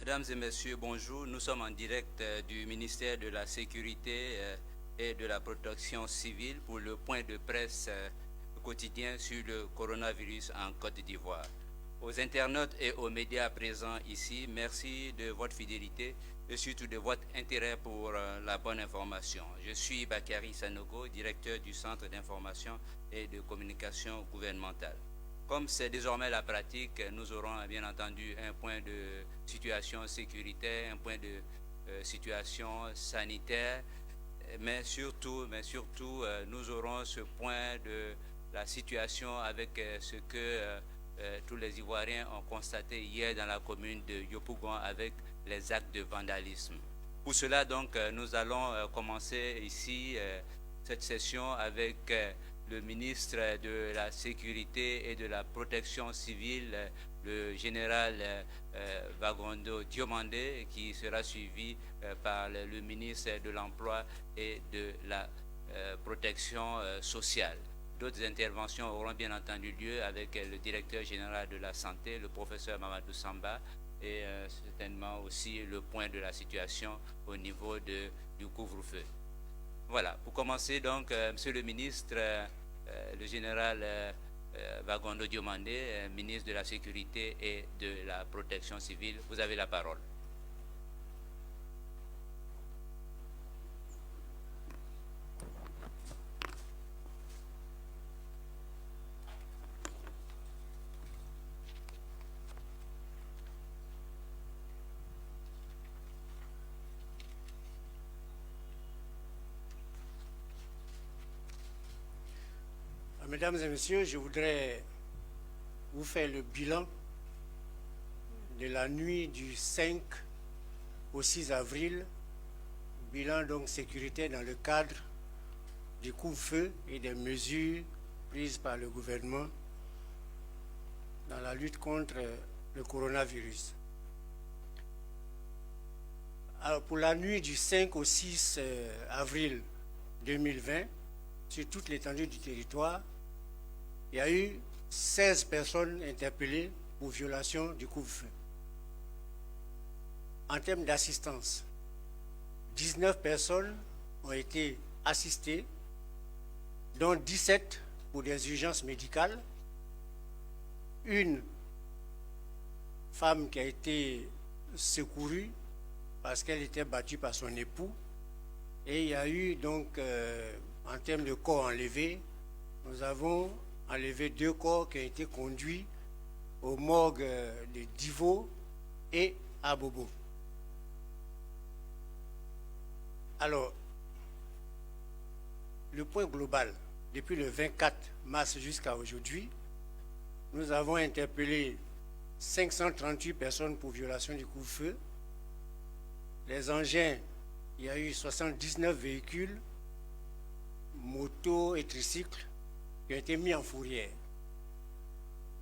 Mesdames et messieurs, bonjour. Nous sommes en direct du ministère de la Sécurité et de la Protection civile pour le point de presse quotidien sur le coronavirus en Côte d'Ivoire. Aux internautes et aux médias présents ici, merci de votre fidélité et surtout de votre intérêt pour la bonne information. Je suis Bakary Sanogo, directeur du Centre d'information et de communication gouvernementale. Comme c'est désormais la pratique, nous aurons bien entendu un point de situation sécuritaire, un point de situation sanitaire, mais surtout, nous aurons ce point de la situation avec ce que tous les Ivoiriens ont constaté hier dans la commune de Yopougon avec les actes de vandalisme. Pour cela, donc, nous allons commencer ici cette session avec le ministre de la Sécurité et de la Protection civile, le général Vagondo Diomandé, qui sera suivi par le ministre de l'Emploi et de la Protection sociale. D'autres interventions auront bien entendu lieu avec le directeur général de la Santé, le professeur Mamadou Samba, et certainement aussi le point de la situation au niveau du couvre-feu. Voilà, pour commencer donc, Monsieur le ministre, le général Vagondo Diomandé, ministre de la Sécurité et de la Protection civile, vous avez la parole. Mesdames et messieurs, je voudrais vous faire le bilan de la nuit du 5 au 6 avril, bilan donc sécuritaire dans le cadre du couvre-feu et des mesures prises par le gouvernement dans la lutte contre le coronavirus. Alors pour la nuit du 5 au 6 avril 2020, sur toute l'étendue du territoire, il y a eu 16 personnes interpellées pour violation du couvre-feu. En termes d'assistance, 19 personnes ont été assistées, dont 17 pour des urgences médicales, une femme qui a été secourue parce qu'elle était battue par son époux, et il y a eu donc, en termes de corps enlevés, nous avons enlevé 2 corps qui ont été conduits aux morgues de Divo et à Bobo. Alors, le point global, depuis le 24 mars jusqu'à aujourd'hui, nous avons interpellé 538 personnes pour violation du couvre-feu. Les engins, il y a eu 79 véhicules, motos et tricycles qui ont été mis en fourrière.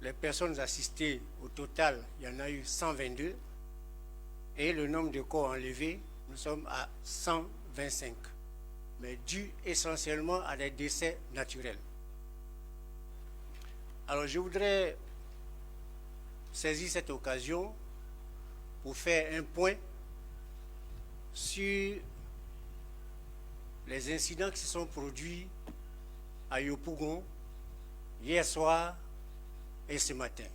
Les personnes assistées, au total, il y en a eu 122. Et le nombre de corps enlevés, nous sommes à 125. Mais dû essentiellement à des décès naturels. Alors je voudrais saisir cette occasion pour faire un point sur les incidents qui se sont produits à Yopougon hier soir et ce matin.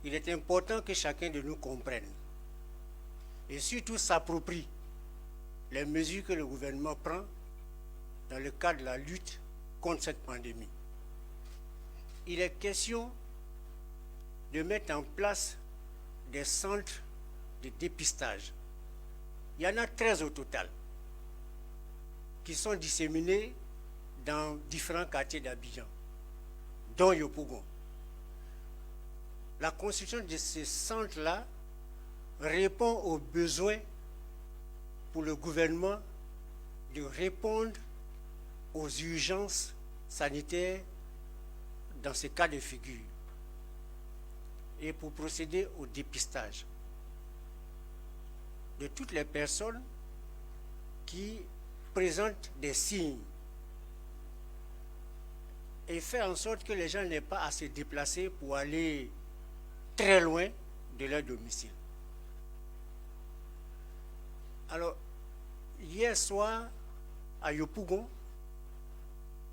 Il est important que chacun de nous comprenne et surtout s'approprie les mesures que le gouvernement prend dans le cadre de la lutte contre cette pandémie. Il est question de mettre en place des centres de dépistage. Il y en a 13 au total qui sont disséminés dans différents quartiers d'Abidjan, dont Yopougon. La construction de ces centres-là répond aux besoins pour le gouvernement de répondre aux urgences sanitaires dans ces cas de figure et pour procéder au dépistage de toutes les personnes qui présentent des signes et faire en sorte que les gens n'aient pas à se déplacer pour aller très loin de leur domicile. Alors, hier soir, à Yopougon,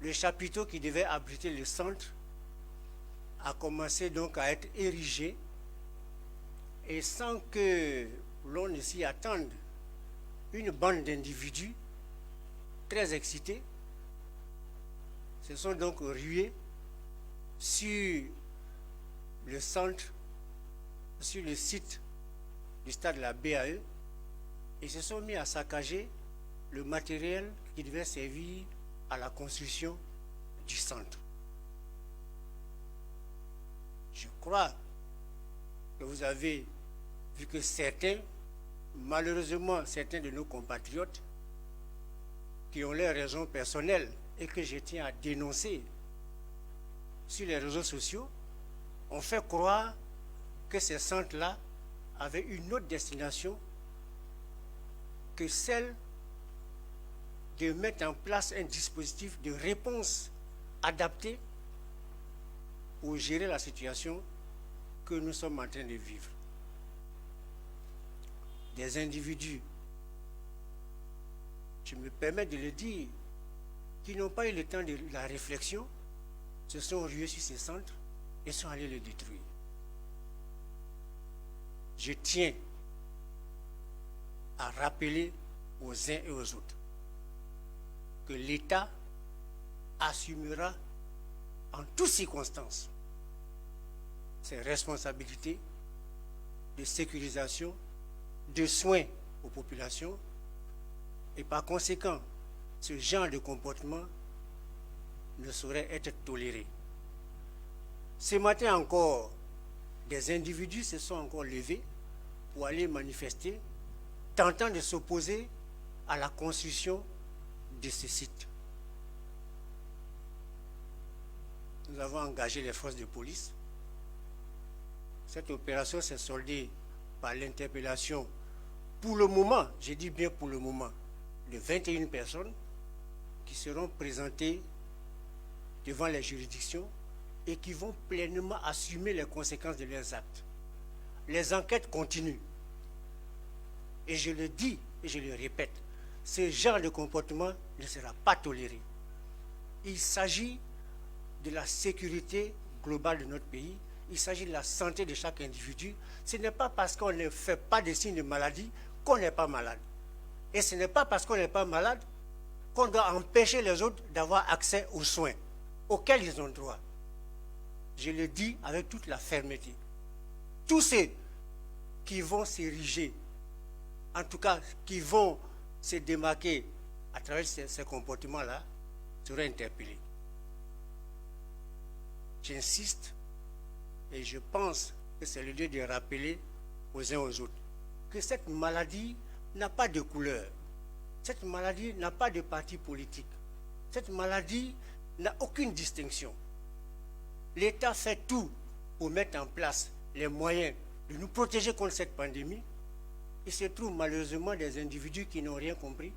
le chapiteau qui devait abriter le centre a commencé donc à être érigé, et sans que l'on ne s'y attende, une bande d'individus très excités se sont donc rués sur le centre, sur le site du stade de la BAE, et se sont mis à saccager le matériel qui devait servir à la construction du centre. Je crois que vous avez vu que certains, malheureusement certains de nos compatriotes, qui ont leurs raisons personnelles et que je tiens à dénoncer sur les réseaux sociaux, ont fait croire que ces centres-là avaient une autre destination que celle de mettre en place un dispositif de réponse adapté pour gérer la situation que nous sommes en train de vivre. Des individus, je me permets de le dire, qui n'ont pas eu le temps de la réflexion, se sont rués sur ces centres et sont allés le détruire. Je tiens à rappeler aux uns et aux autres que l'État assumera en toutes circonstances ses responsabilités de sécurisation, de soins aux populations, et par conséquent, ce genre de comportement ne saurait être toléré. Ce matin encore, des individus se sont encore levés pour aller manifester, tentant de s'opposer à la construction de ce site. Nous avons engagé les forces de police. Cette opération s'est soldée par l'interpellation, pour le moment, je dis bien pour le moment, de 21 personnes qui seront présentées devant les juridictions et qui vont pleinement assumer les conséquences de leurs actes. Les enquêtes continuent. Et je le dis et je le répète, ce genre de comportement ne sera pas toléré. Il s'agit de la sécurité globale de notre pays, il s'agit de la santé de chaque individu. Ce n'est pas parce qu'on ne fait pas de signes de maladie qu'on n'est pas malade. Et ce n'est pas parce qu'on n'est pas malade qu'on doit empêcher les autres d'avoir accès aux soins auxquels ils ont droit. Je le dis avec toute la fermeté. Tous ceux qui vont s'ériger, en tout cas qui vont se démarquer à travers ces comportements-là, seront interpellés. J'insiste et je pense que c'est le lieu de rappeler aux uns aux autres que cette maladie n'a pas de couleur. Cette maladie n'a pas de parti politique. Cette maladie n'a aucune distinction. L'État fait tout pour mettre en place les moyens de nous protéger contre cette pandémie. Il se trouve malheureusement des individus qui n'ont rien compris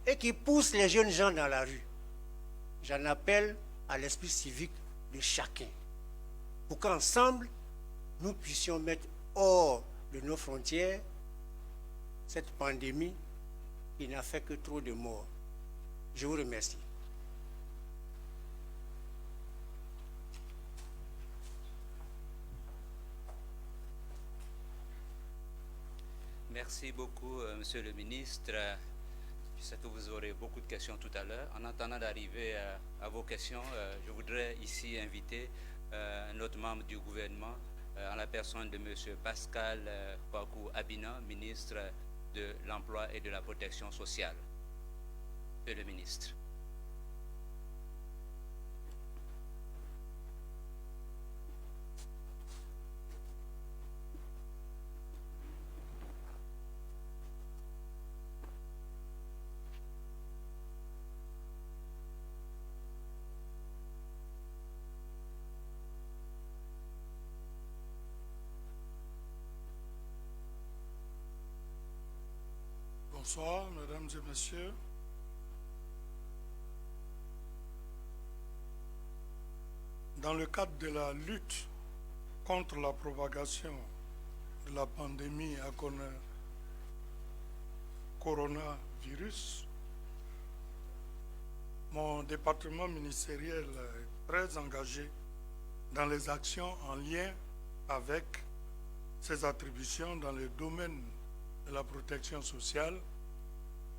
et qui poussent les jeunes gens dans la rue. J'en appelle à l'esprit civique de chacun pour qu'ensemble, nous puissions mettre hors de nos frontières cette pandémie qui n'a fait que trop de morts. Je vous remercie. Merci beaucoup, Monsieur le ministre. Je sais que vous aurez beaucoup de questions tout à l'heure. En attendant d'arriver à vos questions, je voudrais ici inviter un autre membre du gouvernement, en la personne de M. Pascal Kwaku Abina, ministre de l'Emploi et de la Protection sociale. Monsieur le ministre. Bonsoir, mesdames et messieurs. Dans le cadre de la lutte contre la propagation de la pandémie à coronavirus, mon département ministériel est très engagé dans les actions en lien avec ses attributions dans le domaine de la protection sociale,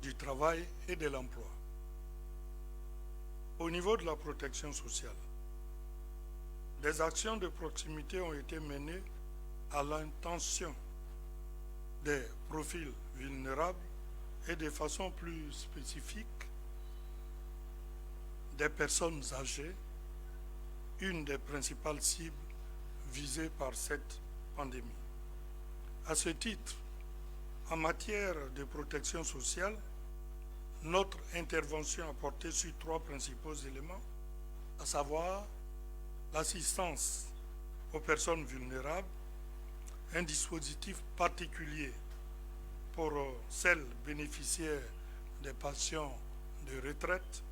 du travail et de l'emploi. Au niveau de la protection sociale, des actions de proximité ont été menées à l'intention des profils vulnérables et de façon plus spécifique des personnes âgées, une des principales cibles visées par cette pandémie. À ce titre, en matière de protection sociale, notre intervention a porté sur 3 principaux éléments, à savoir l'assistance aux personnes vulnérables, un dispositif particulier pour celles bénéficiaires des pensions de retraite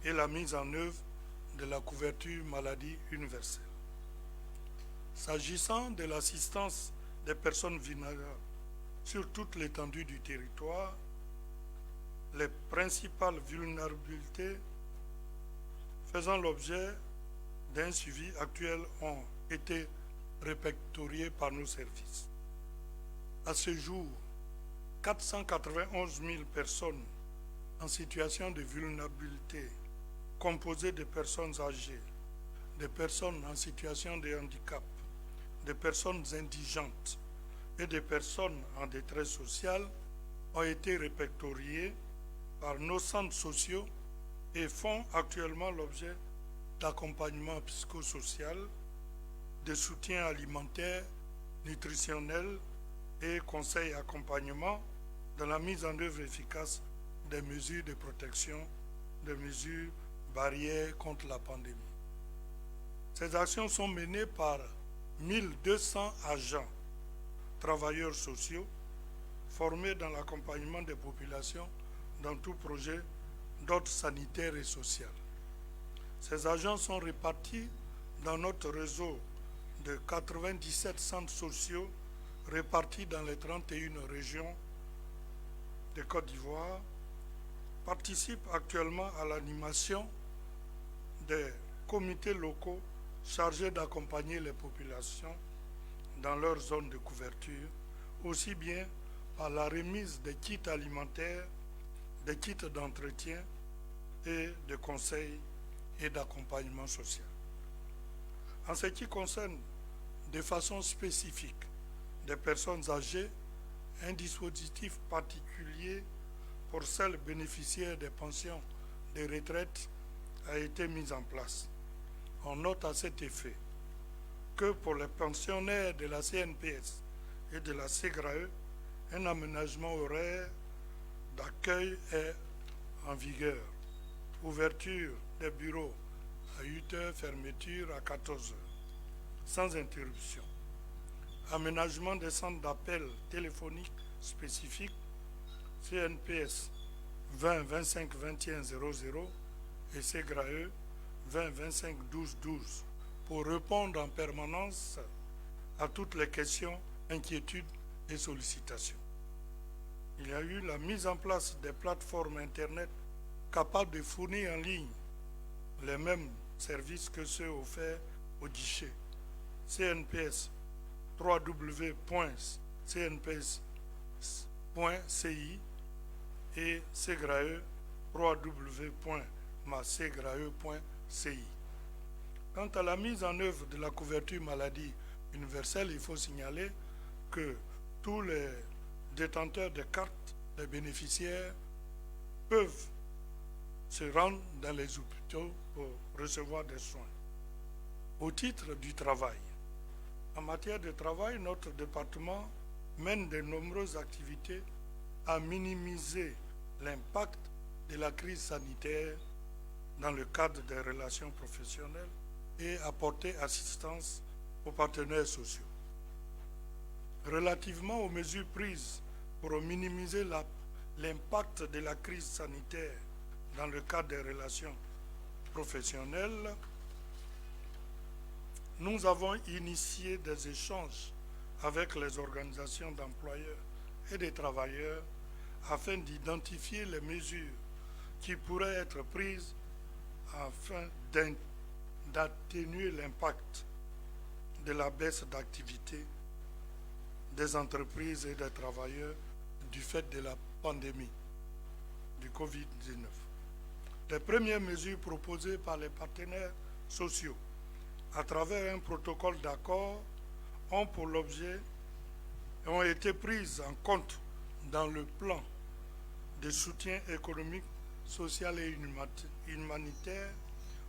et la mise en œuvre de la couverture maladie universelle. S'agissant de l'assistance des personnes vulnérables sur toute l'étendue du territoire, les principales vulnérabilités faisant l'objet d'un suivi actuel ont été répertoriées par nos services. À ce jour, 491 000 personnes en situation de vulnérabilité, composées de personnes âgées, de personnes en situation de handicap, de personnes indigentes et de personnes en détresse sociale, ont été répertoriées par nos centres sociaux et font actuellement l'objet d'accompagnement psychosocial, de soutien alimentaire, nutritionnel et conseil accompagnement dans la mise en œuvre efficace des mesures de protection, des mesures barrières contre la pandémie. Ces actions sont menées par 1200 agents, travailleurs sociaux, formés dans l'accompagnement des populations dans tout projet d'ordre sanitaire et social. Ces agents sont répartis dans notre réseau de 97 centres sociaux répartis dans les 31 régions de Côte d'Ivoire, participent actuellement à l'animation des comités locaux chargés d'accompagner les populations dans leur zone de couverture, aussi bien par la remise des kits alimentaires, des kits d'entretien et de conseils et d'accompagnement social. En ce qui concerne de façon spécifique des personnes âgées, un dispositif particulier pour celles bénéficiaires des pensions de retraite a été mis en place. On note à cet effet que pour les pensionnaires de la CNPS et de la SEGRAE, un aménagement horaire d'accueil est en vigueur. Ouverture des bureaux à 8 h, fermeture à 14 h, sans interruption. Aménagement des centres d'appel téléphoniques spécifiques, CNPS 20 25 21 00 et SEGRAE 20 25 12 12 pour répondre en permanence à toutes les questions, inquiétudes et sollicitations. Il y a eu la mise en place des plateformes Internet capables de fournir en ligne les mêmes services que ceux offerts au guichet. CNPS www.cnps.ci et SEGRAE www.masegrae.ci. Quant à la mise en œuvre de la couverture maladie universelle, il faut signaler que tous les détenteurs de cartes, les bénéficiaires, peuvent se rendre dans les hôpitaux pour recevoir des soins. Au titre du travail, en matière de travail, notre département mène de nombreuses activités à minimiser l'impact de la crise sanitaire dans le cadre des relations professionnelles et apporter assistance aux partenaires sociaux. Relativement aux mesures prises pour minimiser l'impact de la crise sanitaire dans le cadre des relations professionnelles, nous avons initié des échanges avec les organisations d'employeurs et des travailleurs afin d'identifier les mesures qui pourraient être prises afin d'atténuer l'impact de la baisse d'activité des entreprises et des travailleurs du fait de la pandémie du Covid-19. Les premières mesures proposées par les partenaires sociaux à travers un protocole d'accord ont pour l'objet et ont été prises en compte dans le plan de soutien économique, social et humanitaire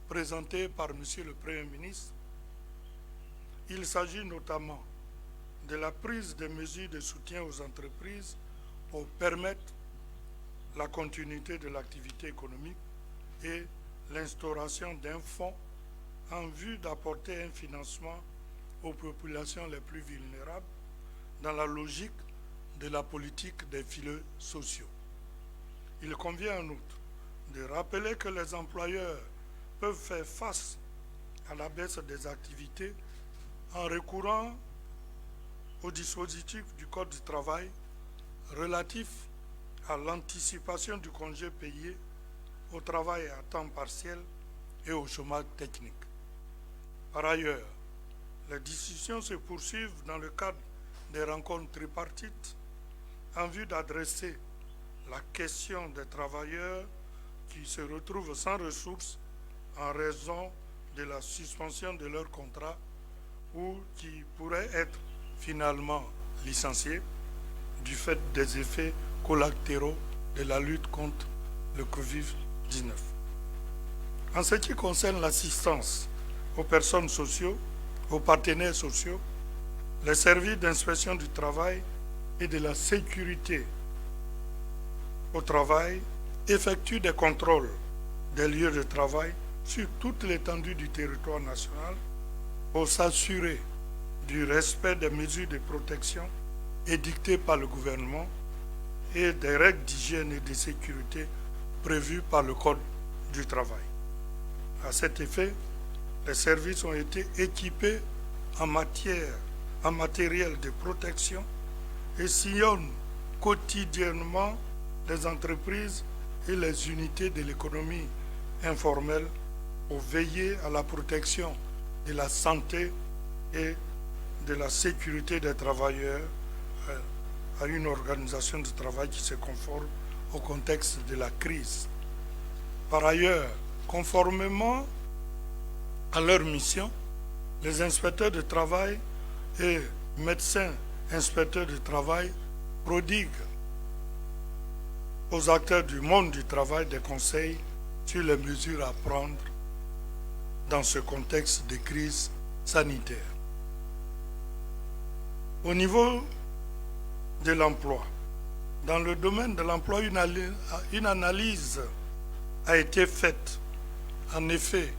présenté par M. le Premier ministre. Il s'agit notamment de la prise de mesures de soutien aux entreprises pour permettre la continuité de l'activité économique et l'instauration d'un fonds en vue d'apporter un financement aux populations les plus vulnérables dans la logique de la politique des filets sociaux. Il convient en outre de rappeler que les employeurs peuvent faire face à la baisse des activités en recourant au dispositif du Code du travail relatif à l'anticipation du congé payé, au travail à temps partiel et au chômage technique. Par ailleurs, les discussions se poursuivent dans le cadre des rencontres tripartites en vue d'adresser la question des travailleurs qui se retrouvent sans ressources en raison de la suspension de leur contrat ou qui pourraient être finalement licenciés du fait des effets collatéraux de la lutte contre le Covid-19. En ce qui concerne l'assistance aux personnes sociaux, aux partenaires sociaux, les services d'inspection du travail et de la sécurité au travail effectuent des contrôles des lieux de travail sur toute l'étendue du territoire national pour s'assurer du respect des mesures de protection édictées par le gouvernement et des règles d'hygiène et de sécurité prévues par le Code du travail. À cet effet, les services ont été équipés en matériel de protection et sillonnent quotidiennement les entreprises et les unités de l'économie informelle pour veiller à la protection de la santé et de la sécurité des travailleurs, à une organisation de travail qui se conforme au contexte de la crise. Par ailleurs, conformément à leur mission, les inspecteurs de travail et médecins inspecteurs de travail prodiguent aux acteurs du monde du travail des conseils sur les mesures à prendre dans ce contexte de crise sanitaire. Au niveau de l'emploi, dans le domaine de l'emploi, une analyse a été faite, en effet,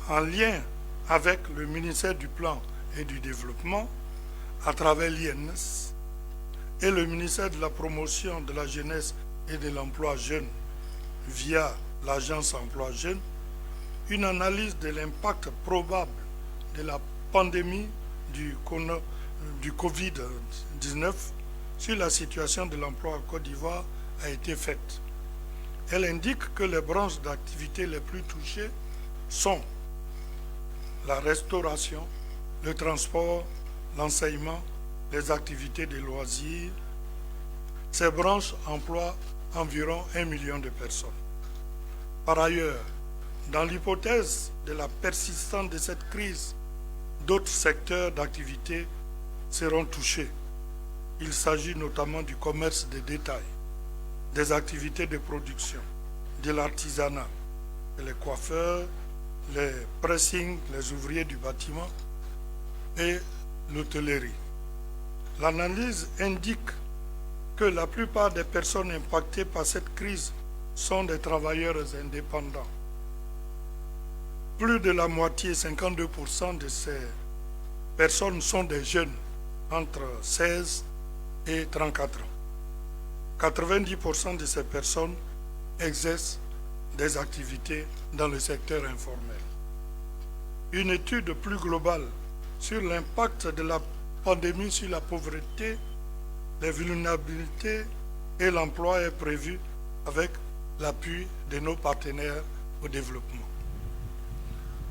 en lien avec le ministère du Plan et du Développement, à travers l'INS, et le ministère de la Promotion de la Jeunesse et de l'Emploi Jeune, via l'Agence Emploi Jeune, une analyse de l'impact probable de la pandémie du Covid-19 sur la situation de l'emploi en Côte d'Ivoire a été faite. Elle indique que les branches d'activité les plus touchées sont la restauration, le transport, l'enseignement, les activités de loisirs. Ces branches emploient environ 1 million de personnes. Par ailleurs, dans l'hypothèse de la persistance de cette crise, d'autres secteurs d'activité seront touchés. Il s'agit notamment du commerce de détail, des activités de production, de l'artisanat, les coiffeurs, les pressings, les ouvriers du bâtiment et l'hôtellerie. L'analyse indique que la plupart des personnes impactées par cette crise sont des travailleurs indépendants. Plus de la moitié, 52% de ces personnes sont des jeunes entre 16 et 34 ans. 90% de ces personnes exercent des activités dans le secteur informel. une étude plus globale sur l'impact de la pandémie sur la pauvreté, les vulnérabilités et l'emploi est prévue avec l'appui de nos partenaires au développement.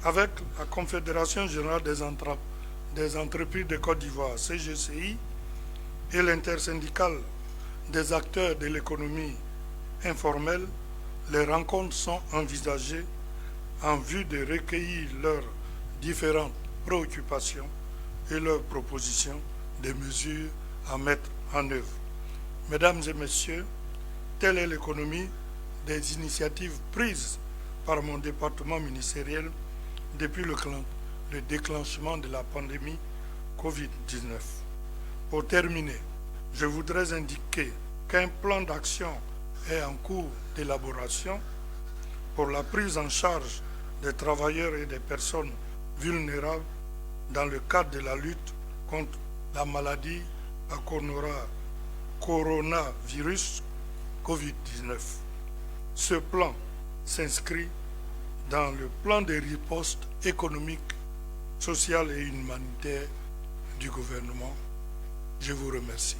Avec la Confédération générale des entreprises de Côte d'Ivoire, CGCI, et l'intersyndicale des acteurs de l'économie informelle, les rencontres sont envisagées en vue de recueillir leurs différentes préoccupations et leurs propositions de mesures à mettre en œuvre. Mesdames et messieurs, telle est l'économie des initiatives prises par mon département ministériel depuis le déclenchement de la pandémie Covid-19. Pour terminer, je voudrais indiquer qu'un plan d'action est en cours d'élaboration pour la prise en charge des travailleurs et des personnes vulnérables dans le cadre de la lutte contre la maladie à coronavirus Covid-19. Ce plan s'inscrit dans le plan de riposte économique, sociale et humanitaire du gouvernement. Je vous remercie.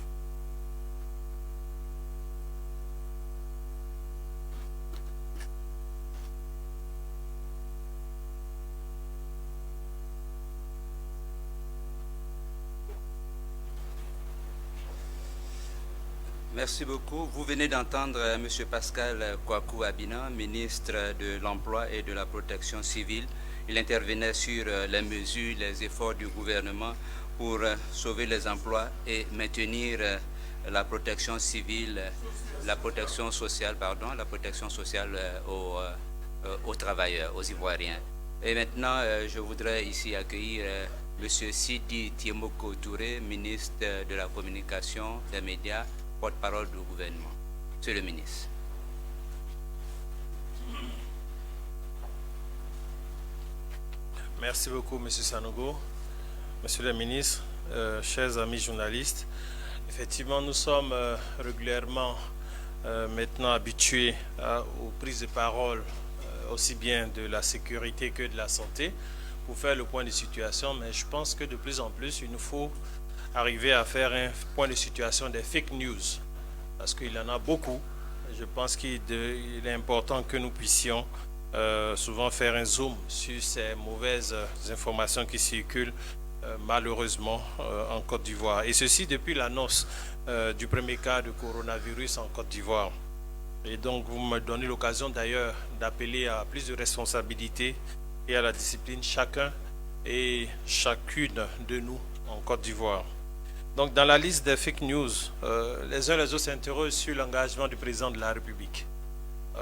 Merci beaucoup. Vous venez d'entendre M. Pascal Kwaku Abina, ministre de l'Emploi et de la Protection civile. Il intervenait sur les mesures, les efforts du gouvernement pour sauver les emplois et maintenir la protection civile, la protection sociale aux travailleurs, aux Ivoiriens. Et maintenant, je voudrais ici accueillir M. Sidi Tiemoko Touré, ministre de la Communication, des médias, porte-parole du gouvernement. Monsieur le ministre. Merci beaucoup, M. Sanogo. Monsieur le ministre, chers amis journalistes, effectivement, nous sommes régulièrement maintenant habitués aux prises de parole aussi bien de la sécurité que de la santé pour faire le point de situation, mais je pense que de plus en plus, il nous faut arriver à faire un point de situation des fake news, parce qu'il y en a beaucoup. Je pense qu'il est important que nous puissions souvent faire un zoom sur ces mauvaises informations qui circulent malheureusement en Côte d'Ivoire. Et ceci depuis l'annonce du premier cas de coronavirus en Côte d'Ivoire. Et donc vous me donnez l'occasion d'ailleurs d'appeler à plus de responsabilité et à la discipline chacun et chacune de nous en Côte d'Ivoire. Donc dans la liste des fake news, les uns et les autres s'interrogent sur l'engagement du président de la République.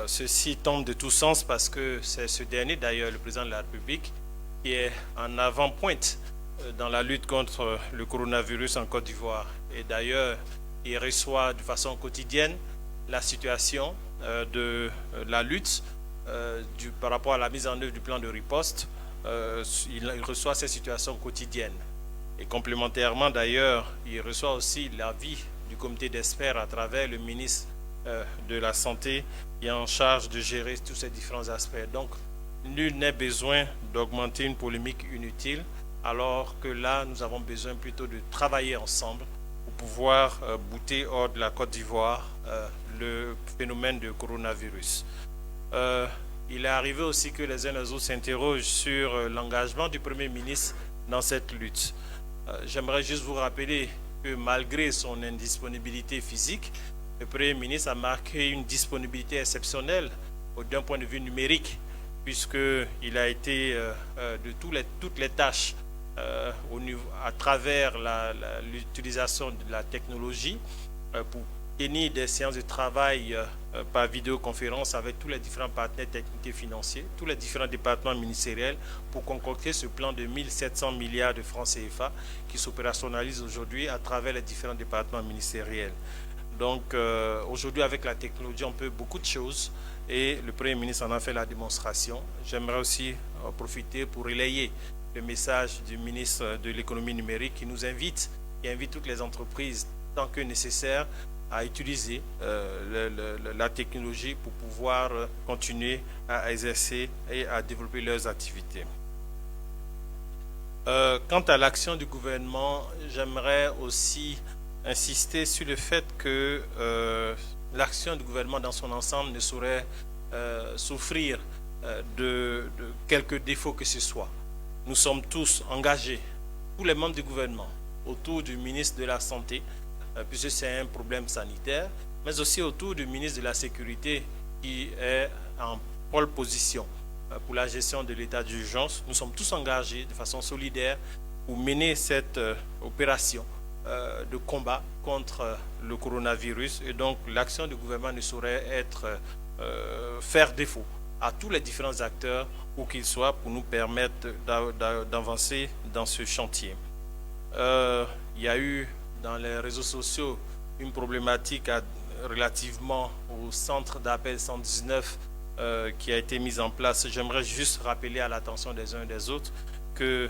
Ceci tombe de tout sens parce que c'est ce dernier d'ailleurs, le président de la République, qui est en avant-pointe dans la lutte contre le coronavirus en Côte d'Ivoire. Et d'ailleurs, il reçoit de façon quotidienne la situation de la lutte par rapport à la mise en œuvre du plan de riposte. Il reçoit ces situations quotidiennes. Et complémentairement d'ailleurs, il reçoit aussi l'avis du comité d'experts à travers le ministre de la Santé qui est en charge de gérer tous ces différents aspects. Donc, nul n'est besoin d'augmenter une polémique inutile, alors que là, nous avons besoin plutôt de travailler ensemble pour pouvoir bouter hors de la Côte d'Ivoire le phénomène de coronavirus. Il est arrivé aussi que les uns et les autres s'interrogent sur l'engagement du Premier ministre dans cette lutte. J'aimerais juste vous rappeler que malgré son indisponibilité physique, le Premier ministre a marqué une disponibilité exceptionnelle d'un point de vue numérique, puisqu'il a été de toutes les tâches à travers l'utilisation de la technologie pour tenir des séances de travail par vidéoconférence avec tous les différents partenaires techniques et financiers, tous les différents départements ministériels pour concocter ce plan de 1700 milliards de francs CFA qui s'opérationnalise aujourd'hui à travers les différents départements ministériels. Donc aujourd'hui avec la technologie on peut beaucoup de choses et le Premier ministre en a fait la démonstration. J'aimerais aussi profiter pour relayer le message du ministre de l'économie numérique qui nous invite et invite toutes les entreprises tant que nécessaire à utiliser la technologie pour pouvoir continuer à exercer et à développer leurs activités. Quant à l'action du gouvernement, j'aimerais aussi insister sur le fait que l'action du gouvernement dans son ensemble ne saurait souffrir de quelques défauts que ce soit. Nous sommes tous engagés, tous les membres du gouvernement, autour du ministre de la Santé, puisque c'est un problème sanitaire, mais aussi autour du ministre de la Sécurité qui est en pole position pour la gestion de l'état d'urgence. Nous sommes tous engagés de façon solidaire pour mener cette opération de combat contre le coronavirus. Et donc l'action du gouvernement ne saurait faire défaut à tous les différents acteurs, où qu'ils soient, pour nous permettre d'avancer dans ce chantier. Il y a eu dans les réseaux sociaux une problématique relativement au centre d'appel 119 qui a été mise en place. J'aimerais juste rappeler à l'attention des uns et des autres que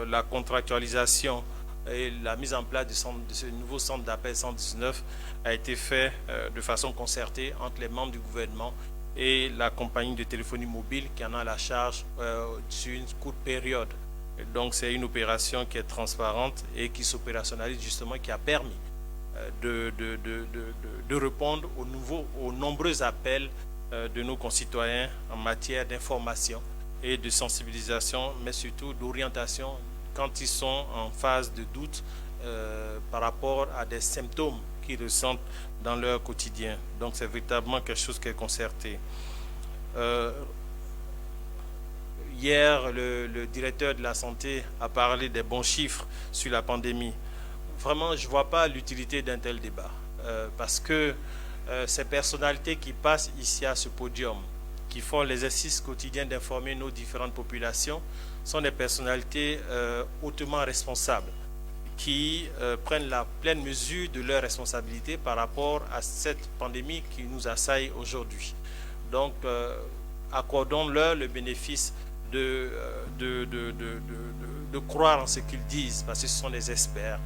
la contractualisation et la mise en place de ce nouveau centre d'appel 119 a été fait de façon concertée entre les membres du gouvernement et la compagnie de téléphonie mobile qui en a la charge sur une courte période. Et donc c'est une opération qui est transparente et qui s'opérationnalise justement, qui a permis de répondre aux nombreux appels de nos concitoyens en matière d'information et de sensibilisation, mais surtout d'orientation quand ils sont en phase de doute par rapport à des symptômes qu'ils ressentent dans leur quotidien. Donc c'est véritablement quelque chose qui est concerté. Hier, le directeur de la santé a parlé des bons chiffres sur la pandémie. Vraiment, je ne vois pas l'utilité d'un tel débat parce que ces personnalités qui passent ici à ce podium, qui font l'exercice quotidien d'informer nos différentes populations, sont des personnalités hautement responsables, qui prennent la pleine mesure de leurs responsabilités par rapport à cette pandémie qui nous assaille aujourd'hui. Donc, accordons-leur le bénéfice de croire en ce qu'ils disent, parce que ce sont des experts.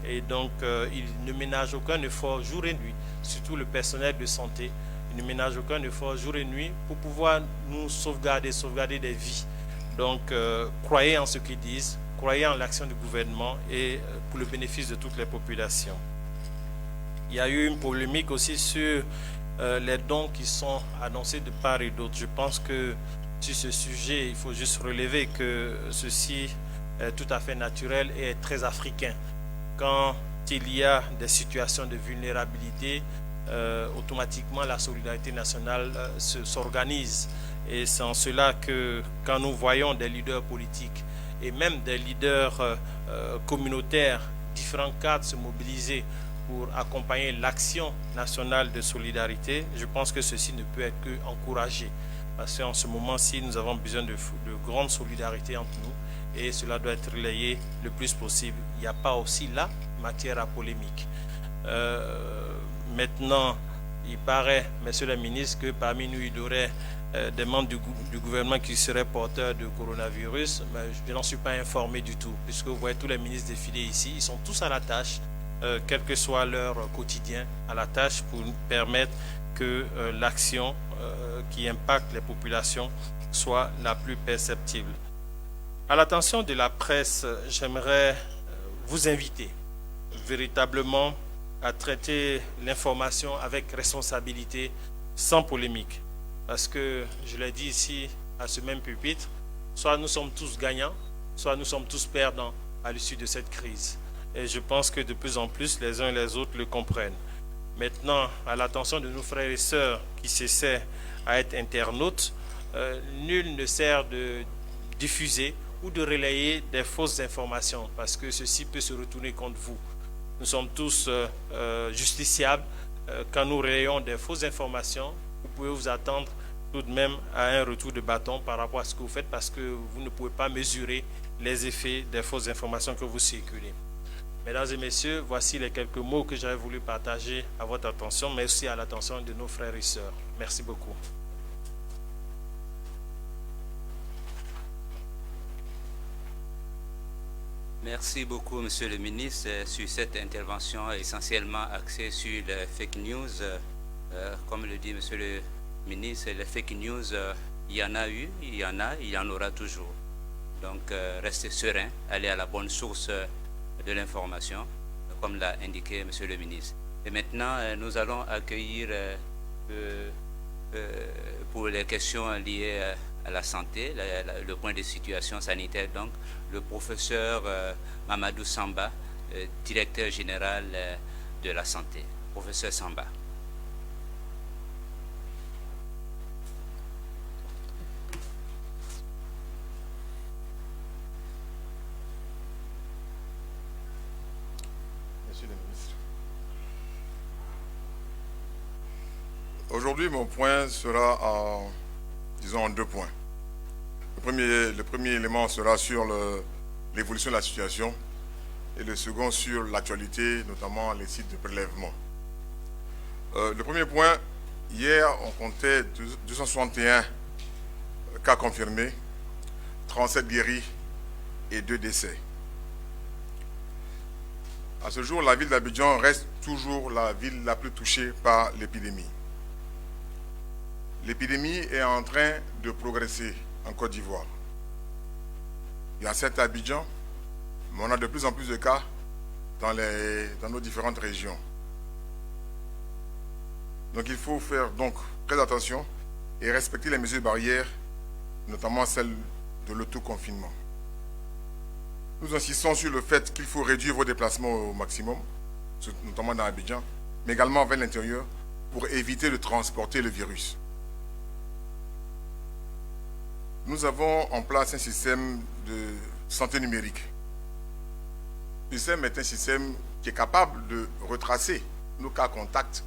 Et donc, ils ne ménagent aucun effort jour et nuit, surtout le personnel de santé. Ils ne ménagent aucun effort jour et nuit pour pouvoir nous sauvegarder des vies. Donc, croyez en ce qu'ils disent, croyez en l'action du gouvernement et pour le bénéfice de toutes les populations. Il y a eu une polémique aussi sur les dons qui sont annoncés de part et d'autre. Je pense que sur ce sujet, il faut juste relever que ceci est tout à fait naturel et est très africain. Quand il y a des situations de vulnérabilité, automatiquement la solidarité nationale s'organise. Et c'est en cela que quand nous voyons des leaders politiques et même des leaders communautaires, différents cadres se mobiliser pour accompagner l'action nationale de solidarité, je pense que ceci ne peut être qu'encouragé. Parce qu'en ce moment-ci, nous avons besoin de grande solidarité entre nous et cela doit être relayé le plus possible. Il n'y a pas aussi là matière à polémique. Maintenant, il paraît, messieurs les ministres, que parmi nous, il y aurait des membres du gouvernement qui seraient porteurs de coronavirus. Mais je n'en suis pas informé du tout, puisque vous voyez tous les ministres défiler ici. Ils sont tous à la tâche, quel que soit leur quotidien, à la tâche pour permettre que l'action qui impacte les populations soit la plus perceptible. À l'attention de la presse, j'aimerais vous inviter véritablement à traiter l'information avec responsabilité, sans polémique. Parce que, je l'ai dit ici, à ce même pupitre, soit nous sommes tous gagnants, soit nous sommes tous perdants à l'issue de cette crise. Et je pense que de plus en plus, les uns et les autres le comprennent. Maintenant, à l'attention de nos frères et sœurs qui s'essaient à être internautes, nul ne sert de diffuser ou de relayer des fausses informations, parce que ceci peut se retourner contre vous. Nous sommes tous justiciables. Quand nous relayons des fausses informations, vous pouvez vous attendre tout de même à un retour de bâton par rapport à ce que vous faites, parce que vous ne pouvez pas mesurer les effets des fausses informations que vous circulez. Mesdames et messieurs, voici les quelques mots que j'avais voulu partager à votre attention, mais aussi à l'attention de nos frères et sœurs. Merci beaucoup. Merci beaucoup, Monsieur le ministre, sur cette intervention essentiellement axée sur les fake news. Comme le dit Monsieur le ministre, les fake news, il y en a eu, il y en a, il y en aura toujours. Donc, rester serein, aller à la bonne source de l'information, comme l'a indiqué Monsieur le ministre. Et maintenant, nous allons accueillir pour les questions liées à la santé, le point de situation sanitaire, donc le professeur Mamadou Samba, directeur général de la santé. Professeur Samba. Monsieur le ministre. Aujourd'hui, mon point sera en 2 points. Le premier élément sera sur l'évolution de la situation et le second sur l'actualité, notamment les sites de prélèvement. Le premier point, hier, on comptait 261 cas confirmés, 37 guéris et 2 décès. À ce jour, la ville d'Abidjan reste toujours la ville la plus touchée par l'épidémie. L'épidémie est en train de progresser en Côte d'Ivoire. Il y a 7 Abidjan, mais on a de plus en plus de cas dans nos différentes régions. Donc il faut faire très attention et respecter les mesures barrières, notamment celles de l'autoconfinement. Nous insistons sur le fait qu'il faut réduire vos déplacements au maximum, notamment dans Abidjan, mais également vers l'intérieur, pour éviter de transporter le virus. Nous avons en place un système de santé numérique. Ce système est un système qui est capable de retracer nos cas contacts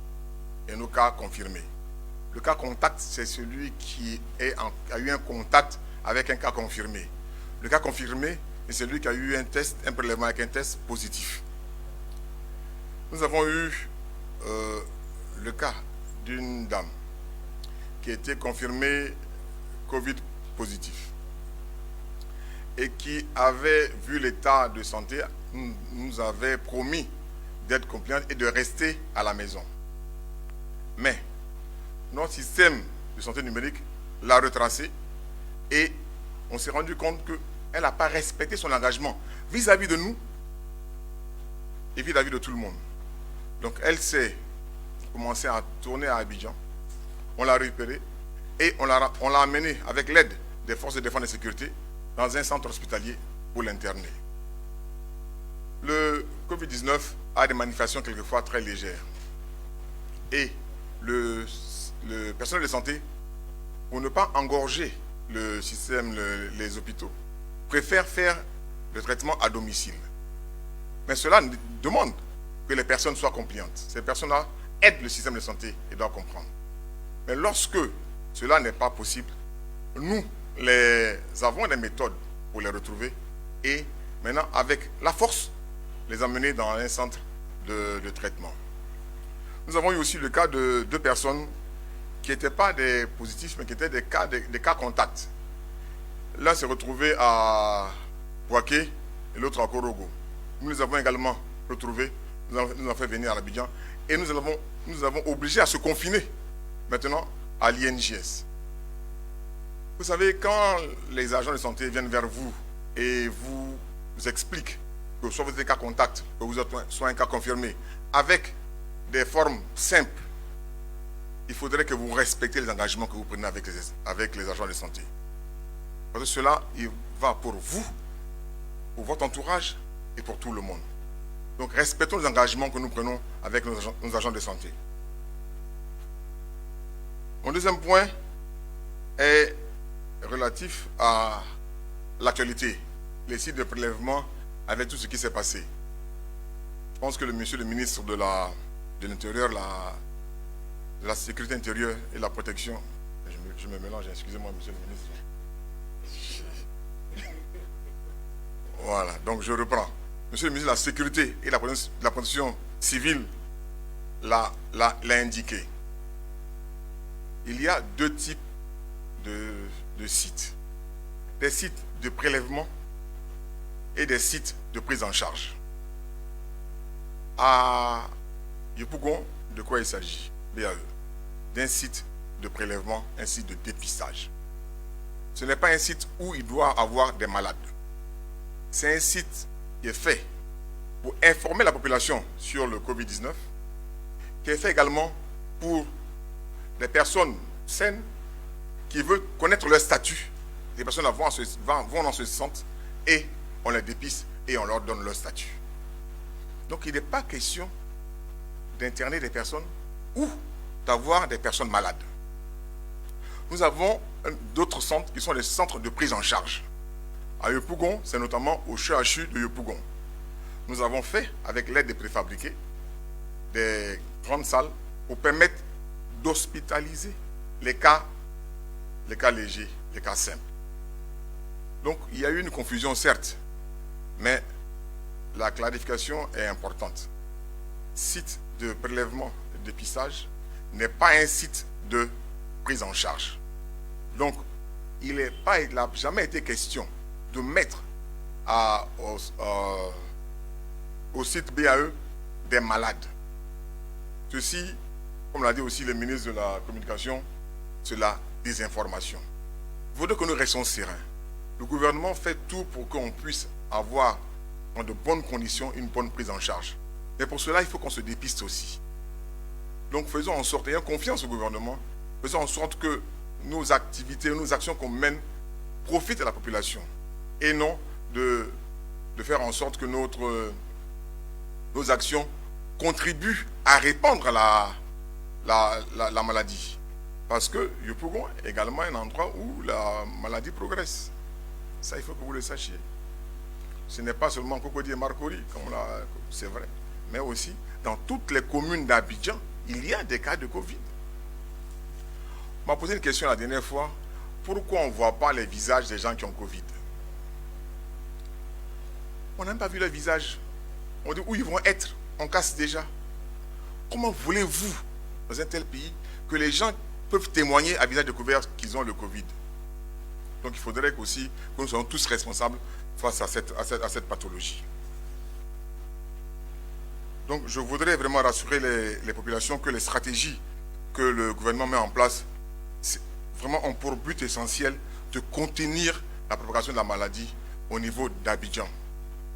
et nos cas confirmés. Le cas contact, c'est celui qui a eu un contact avec un cas confirmé. Le cas confirmé, c'est celui qui a eu un prélèvement avec un test positif. Nous avons eu le cas d'une dame qui a été confirmée Covid positif et qui avait vu l'état de santé, nous avait promis d'être compliante et de rester à la maison. Mais notre système de santé numérique l'a retracé et on s'est rendu compte qu'elle n'a pas respecté son engagement vis-à-vis de nous et vis-à-vis de tout le monde. Donc elle s'est commencé à tourner à Abidjan, on l'a récupérée et on l'a amenée avec l'aide des forces de défense et de sécurité dans un centre hospitalier pour l'interner. Le Covid-19 a des manifestations quelquefois très légères. Et le personnel de santé, pour ne pas engorger le système, les hôpitaux, préfère faire le traitement à domicile. Mais cela demande que les personnes soient compliantes. Ces personnes-là aident le système de santé et doivent comprendre. Mais lorsque cela n'est pas possible, nous avons des méthodes pour les retrouver et maintenant, avec la force, les amener dans un centre de traitement. Nous avons eu aussi le cas de 2 personnes qui n'étaient pas des positifs, mais qui étaient des cas contacts. L'un s'est retrouvé à Bouaké et l'autre à Korogo. Nous les avons également retrouvés, nous avons fait venir à l'Abidjan et nous avons obligé à se confiner maintenant à l'INJS. Vous savez, quand les agents de santé viennent vers vous et vous expliquent que soit vous êtes un cas contact, que vous êtes soit un cas confirmé, avec des formes simples, il faudrait que vous respectiez les engagements que vous prenez avec les agents de santé. Parce que cela, il va pour vous, pour votre entourage et pour tout le monde. Donc respectons les engagements que nous prenons avec nos agents de santé. Mon deuxième point est relatif à l'actualité, les sites de prélèvement avec tout ce qui s'est passé. Je pense que monsieur le ministre de l'Intérieur, de la sécurité intérieure et de la protection, je me mélange, excusez-moi monsieur le ministre. Voilà, donc je reprends. Monsieur le ministre de la sécurité et de la protection civile l'a indiqué. Il y a 2 types de sites. Des sites de prélèvement et des sites de prise en charge. À Yopougon, de quoi il s'agit? BAE. D'un site de prélèvement, un site de dépistage. ce n'est pas un site où il doit avoir des malades. C'est un site qui est fait pour informer la population sur le Covid-19, qui est fait également pour les personnes saines qui veulent connaître leur statut. Les personnes vont dans ce centre et on les dépiste et on leur donne leur statut. Donc il n'est pas question d'interner des personnes ou d'avoir des personnes malades. Nous avons d'autres centres qui sont les centres de prise en charge. À Yopougon, c'est notamment au CHU de Yopougon. Nous avons fait, avec l'aide des préfabriqués, des grandes salles pour permettre d'hospitaliser les cas légers, les cas simples. Donc, il y a eu une confusion, certes, mais la clarification est importante. Site de prélèvement et de dépistage n'est pas un site de prise en charge. Donc, il n'a jamais été question de mettre au site BAE des malades. Ceci, comme l'a dit aussi le ministre de la Communication, c'est la désinformation. Il faudrait que nous restions sereins. Le gouvernement fait tout pour qu'on puisse avoir dans de bonnes conditions une bonne prise en charge. Mais pour cela, il faut qu'on se dépiste aussi. Donc faisons en sorte, ayant confiance au gouvernement, faisons en sorte que nos activités, nos actions qu'on mène profitent à la population et non de faire en sorte que nos actions contribuent à répandre la maladie. Parce que Yopougon est également un endroit où la maladie progresse. Ça, il faut que vous le sachiez. Ce n'est pas seulement Cocody et Marcory, c'est vrai, mais aussi dans toutes les communes d'Abidjan, il y a des cas de Covid. On m'a posé une question la dernière fois. Pourquoi on ne voit pas les visages des gens qui ont Covid? On n'a même pas vu leur visage. On dit où ils vont être. On casse déjà. Comment voulez-vous, dans un tel pays, que les gens peuvent témoigner à visage découvert qu'ils ont le Covid? Donc il faudrait aussi que nous soyons tous responsables face à cette pathologie. Donc je voudrais vraiment rassurer les populations que les stratégies que le gouvernement met en place vraiment ont pour but essentiel de contenir la propagation de la maladie au niveau d'Abidjan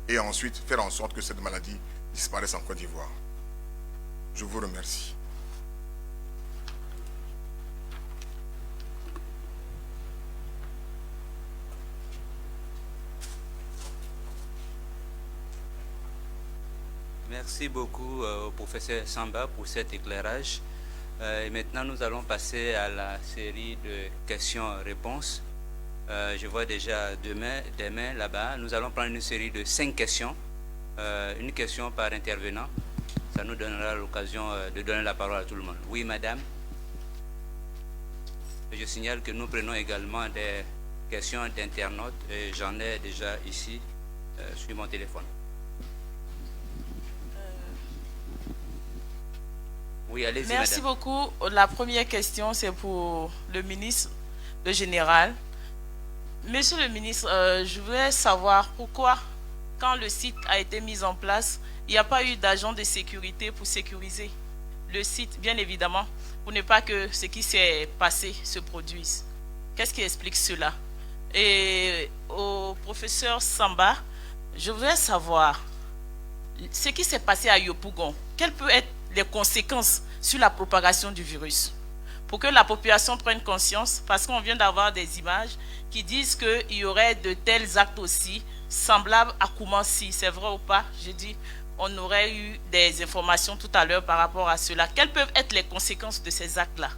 et ensuite faire en sorte que cette maladie disparaisse en Côte d'Ivoire. Je vous remercie. Merci beaucoup au professeur Samba pour cet éclairage. Et maintenant, nous allons passer à la série de questions-réponses. Je vois déjà des mains là-bas. Nous allons prendre une série de 5 questions. Une question par intervenant. Ça nous donnera l'occasion de donner la parole à tout le monde. Oui, madame. Je signale que nous prenons également des questions d'internautes. J'en ai déjà ici sur mon téléphone. Oui, allez-y, madame. Merci beaucoup. La première question, c'est pour le ministre, le général. Monsieur le ministre, je voulais savoir pourquoi, quand le site a été mis en place, il n'y a pas eu d'agent de sécurité pour sécuriser le site, bien évidemment, pour ne pas que ce qui s'est passé se produise. Qu'est-ce qui explique cela? Et au professeur Samba, je voudrais savoir ce qui s'est passé à Yopougon. Quelles peuvent être les conséquences sur la propagation du virus? Pour que la population prenne conscience, parce qu'on vient d'avoir des images qui disent qu'il y aurait de tels actes aussi, semblables à Koumansi. C'est vrai ou pas? Je dis, on aurait eu des informations tout à l'heure par rapport à cela. Quelles peuvent être les conséquences de ces actes-là?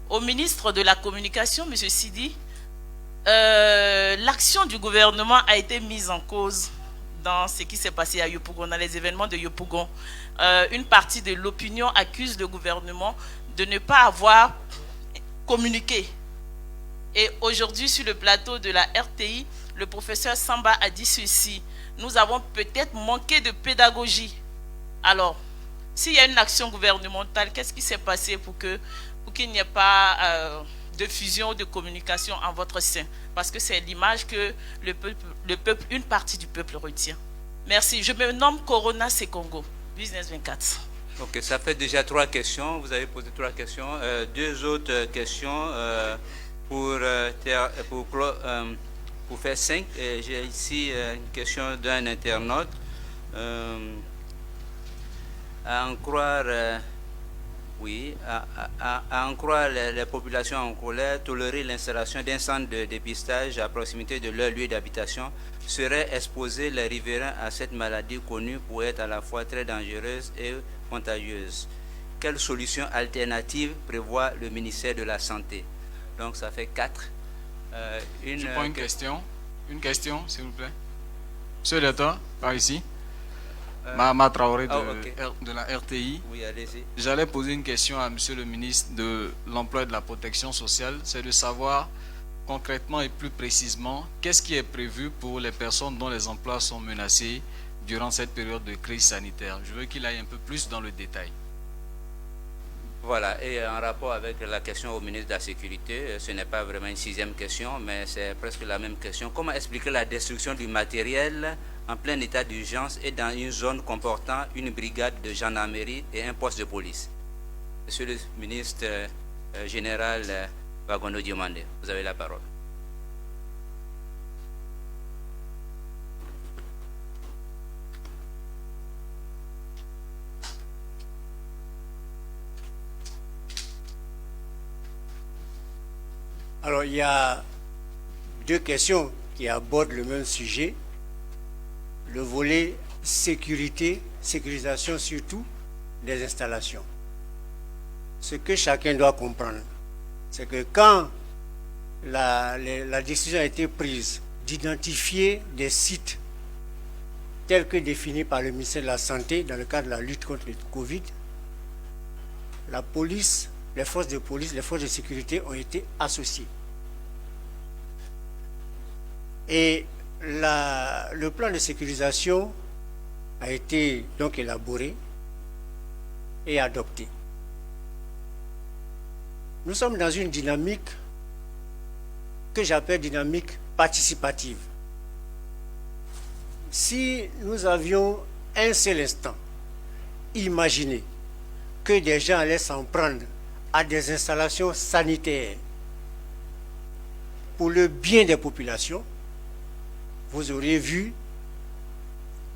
Au ministre de la Communication, M. Sidi, l'action du gouvernement a été mise en cause dans ce qui s'est passé à Yopougon, dans les événements de Yopougon. Une partie de l'opinion accuse le gouvernement de ne pas avoir communiqué. Et aujourd'hui, sur le plateau de la RTI, le professeur Samba a dit ceci: nous avons peut-être manqué de pédagogie. Alors, s'il y a une action gouvernementale, qu'est-ce qui s'est passé pour qu'il n'y ait pas de fusion, de communication en votre sein? Parce que c'est l'image que le peuple, une partie du peuple retient. Merci. Je me nomme Corona Sekongo, Business 24. Ok, ça fait déjà 3 questions. Vous avez posé 3 questions. 2 autres questions. Pour faire 5, j'ai ici une question d'un internaute. À en croire, à en croire les populations en colère, tolérer l'installation d'un centre de dépistage à proximité de leur lieu d'habitation serait exposer les riverains à cette maladie connue pour être à la fois très dangereuse et contagieuse. Quelle solution alternative prévoit le ministère de la Santé? Donc ça fait 4. Je prends une question. Une question, s'il vous plaît. Monsieur Léton, par ici. Mahama Traoré de la RTI. Oui, allez-y. J'allais poser une question à monsieur le ministre de l'Emploi et de la Protection sociale. C'est de savoir concrètement et plus précisément qu'est-ce qui est prévu pour les personnes dont les emplois sont menacés durant cette période de crise sanitaire. Je veux qu'il aille un peu plus dans le détail. Voilà, et en rapport avec la question au ministre de la Sécurité, ce n'est pas vraiment une 6e question, mais c'est presque la même question. Comment expliquer la destruction du matériel en plein état d'urgence et dans une zone comportant une brigade de gendarmerie et un poste de police? Monsieur le ministre général Wagono Diomande, vous avez la parole. Alors, il y a 2 questions qui abordent le même sujet. Le volet sécurité, sécurisation surtout des installations. Ce que chacun doit comprendre, c'est que quand la décision a été prise d'identifier des sites tels que définis par le ministère de la Santé dans le cadre de la lutte contre le Covid, la police, les forces de police, les forces de sécurité ont été associées. Et le plan de sécurisation a été donc élaboré et adopté. Nous sommes dans une dynamique que j'appelle dynamique participative. Si nous avions un seul instant imaginé que des gens allaient s'en prendre à des installations sanitaires pour le bien des populations, vous auriez vu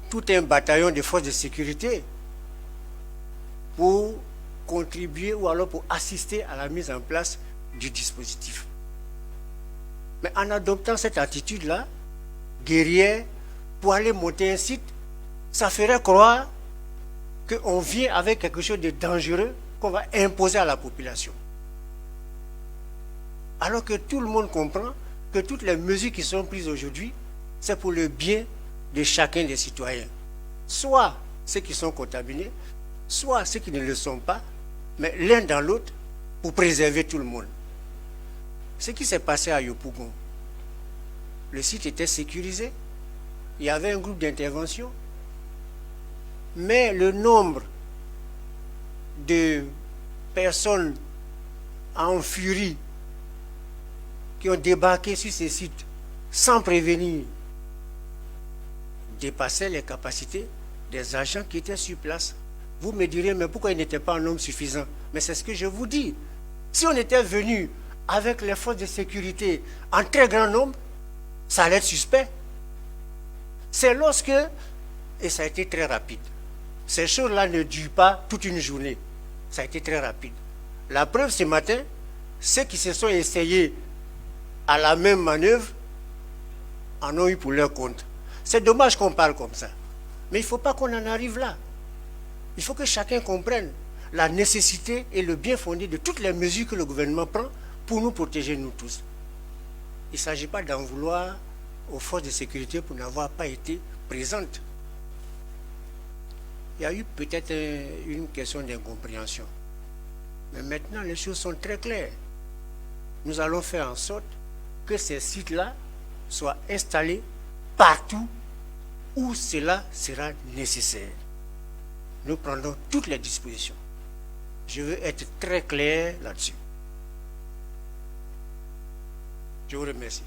tout un bataillon de forces de sécurité pour contribuer ou alors pour assister à la mise en place du dispositif. Mais en adoptant cette attitude-là, guerrière, pour aller monter un site, ça ferait croire qu'on vient avec quelque chose de dangereux qu'on va imposer à la population. Alors que tout le monde comprend que toutes les mesures qui sont prises aujourd'hui, c'est pour le bien de chacun des citoyens. Soit ceux qui sont contaminés, soit ceux qui ne le sont pas, mais l'un dans l'autre pour préserver tout le monde. Ce qui s'est passé à Yopougon, le site était sécurisé, il y avait un groupe d'intervention, mais le nombre de personnes en furie qui ont débarqué sur ces sites sans prévenir dépassait les capacités des agents qui étaient sur place. Vous me direz, mais pourquoi ils n'étaient pas en nombre suffisant? Mais c'est ce que je vous dis. Si on était venu avec les forces de sécurité en très grand nombre, ça allait être suspect. C'est lorsque, et ça a été très rapide, ces choses-là ne durent pas toute une journée. Ça a été très rapide. La preuve, ce matin, ceux qui se sont essayés à la même manœuvre en ont eu pour leur compte. C'est dommage qu'on parle comme ça. Mais il ne faut pas qu'on en arrive là. Il faut que chacun comprenne la nécessité et le bien fondé de toutes les mesures que le gouvernement prend pour nous protéger, nous tous. Il ne s'agit pas d'en vouloir aux forces de sécurité pour n'avoir pas été présentes. Il y a eu peut-être une question d'incompréhension. Mais maintenant, les choses sont très claires. Nous allons faire en sorte que ces sites-là soient installés partout où cela sera nécessaire. Nous prendrons toutes les dispositions. Je veux être très clair là-dessus. Je vous remercie.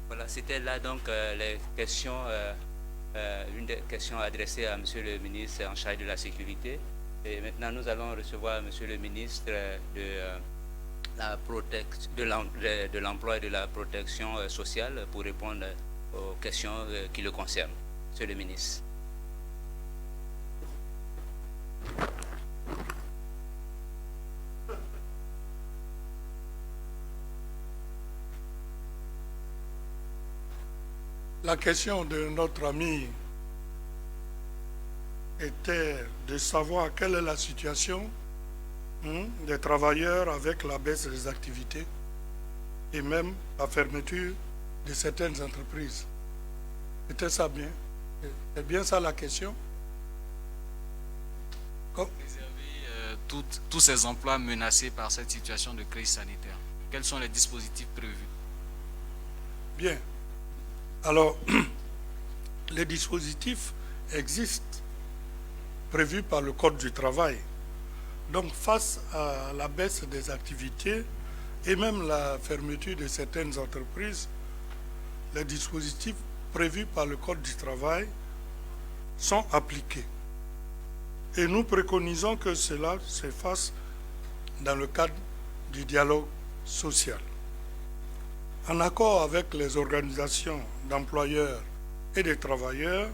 Voilà, c'était là donc les questions, une des questions adressées à Monsieur le ministre en charge de la sécurité. Et maintenant, nous allons recevoir Monsieur le ministre de l'Emploi et de la Protection sociale pour répondre aux questions qui le concernent. Monsieur le ministre. La question de notre ami était de savoir quelle est la situation des travailleurs avec la baisse des activités et même la fermeture de certaines entreprises. C'était ça bien? C'est bien ça la question? Préserver tous ces emplois menacés par cette situation de crise sanitaire. Quels sont les dispositifs prévus? Bien. Alors, les dispositifs existent, prévus par le Code du travail. Donc, face à la baisse des activités et même la fermeture de certaines entreprises, les dispositifs prévus par le Code du travail sont appliqués. Et nous préconisons que cela se fasse dans le cadre du dialogue social. En accord avec les organisations d'employeurs et de travailleurs,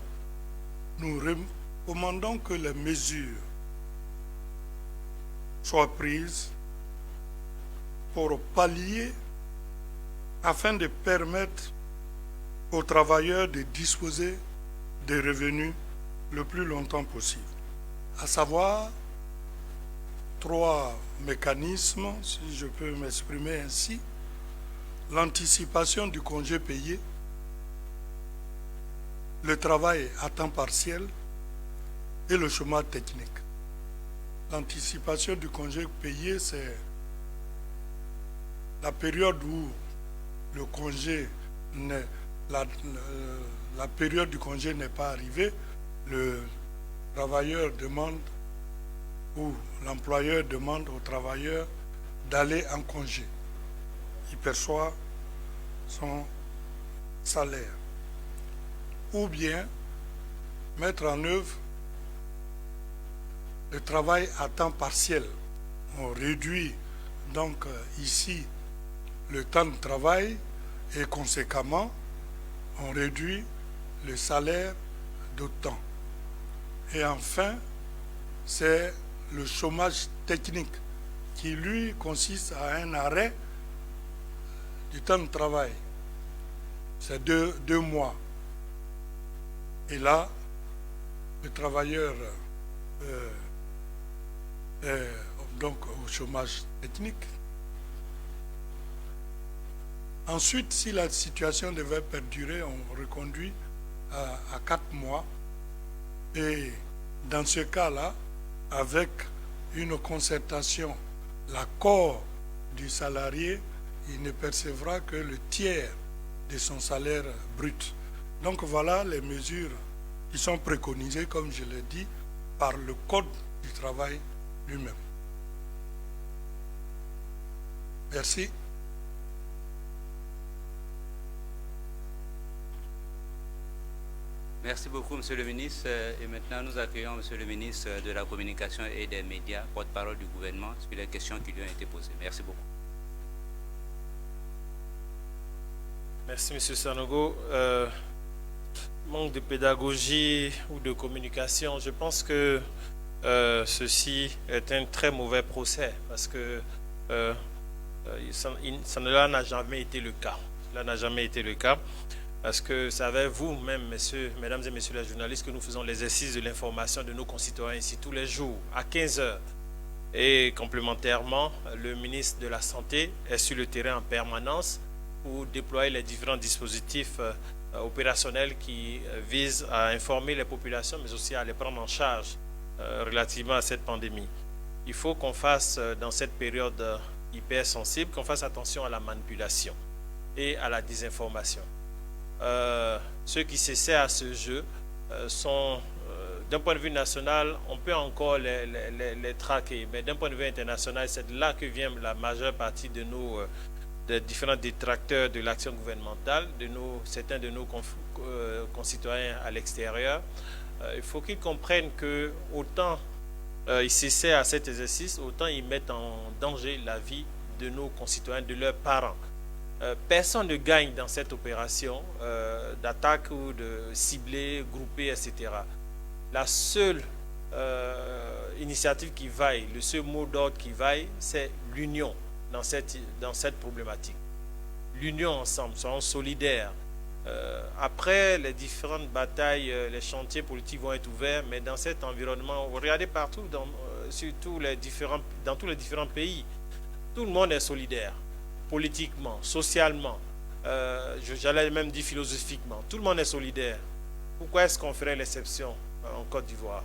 nous recommandons que les mesures soient prises pour pallier afin de permettre aux travailleurs de disposer des revenus le plus longtemps possible. À savoir 3 mécanismes, si je peux m'exprimer ainsi. L'anticipation du congé payé, le travail à temps partiel et le chômage technique. L'anticipation du congé payé, c'est la période où le congé la période du congé n'est pas arrivée, le travailleur demande ou l'employeur demande au travailleur d'aller en congé. Il perçoit son salaire. Ou bien mettre en œuvre le travail à temps partiel. On réduit donc ici le temps de travail et conséquemment on réduit le salaire d'autant. Et enfin, c'est le chômage technique qui lui consiste à un arrêt du temps de travail. C'est deux mois. Et là, le travailleur est donc au chômage technique. Ensuite, si la situation devait perdurer, on reconduit à 4 mois. Et dans ce cas-là, avec une concertation, l'accord du salarié, il ne percevra que le tiers de son salaire brut. Donc voilà les mesures qui sont préconisées, comme je l'ai dit, par le Code du travail lui-même. Merci. Merci beaucoup, Monsieur le ministre. Et maintenant, nous accueillons Monsieur le ministre de la Communication et des Médias, porte-parole du gouvernement, sur les questions qui lui ont été posées. Merci beaucoup. Merci, Monsieur Sanogo. Manque de pédagogie ou de communication, je pense que ceci est un très mauvais procès parce que cela n'a jamais été le cas. Cela n'a jamais été le cas. Parce que savez vous-même, mesdames et messieurs les journalistes, que nous faisons l'exercice de l'information de nos concitoyens ici tous les jours à 15 h. Et complémentairement, le ministre de la Santé est sur le terrain en permanence pour déployer les différents dispositifs opérationnels qui visent à informer les populations, mais aussi à les prendre en charge relativement à cette pandémie. Il faut qu'on fasse, dans cette période hyper sensible, qu'on fasse attention à la manipulation et à la désinformation. Ceux qui s'essaient à ce jeu sont, d'un point de vue national, on peut encore les traquer, mais d'un point de vue international, c'est de là que vient la majeure partie de nos des différents détracteurs de l'action gouvernementale, certains de nos concitoyens à l'extérieur. Il faut qu'ils comprennent que autant ils s'essaient à cet exercice, autant ils mettent en danger la vie de nos concitoyens, de leurs parents. Personne ne gagne dans cette opération d'attaque ou de cibler, grouper, etc. La seule initiative qui vaille, le seul mot d'ordre qui vaille, c'est l'union dans cette problématique. L'union ensemble, soyons solidaires. Après, les différentes batailles, les chantiers politiques vont être ouverts, mais dans cet environnement, regardez partout, dans tous les différents pays, tout le monde est solidaire, politiquement, socialement, j'allais même dire philosophiquement, tout le monde est solidaire. Pourquoi est-ce qu'on ferait l'exception en Côte d'Ivoire?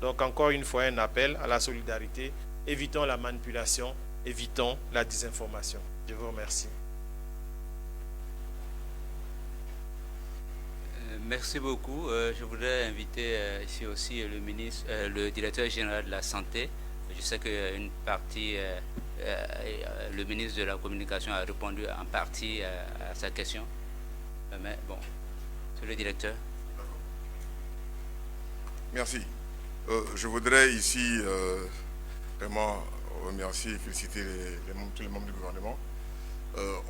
Donc encore une fois, un appel à la solidarité, évitons la manipulation, évitons la désinformation. Je vous remercie. Merci beaucoup. Je voudrais inviter ici aussi le directeur général de la Santé. Je sais qu'une partie, le ministre de la Communication a répondu en partie à sa question. Mais bon, c'est le directeur. Merci. Je voudrais ici vraiment remercier et féliciter tous les membres du gouvernement.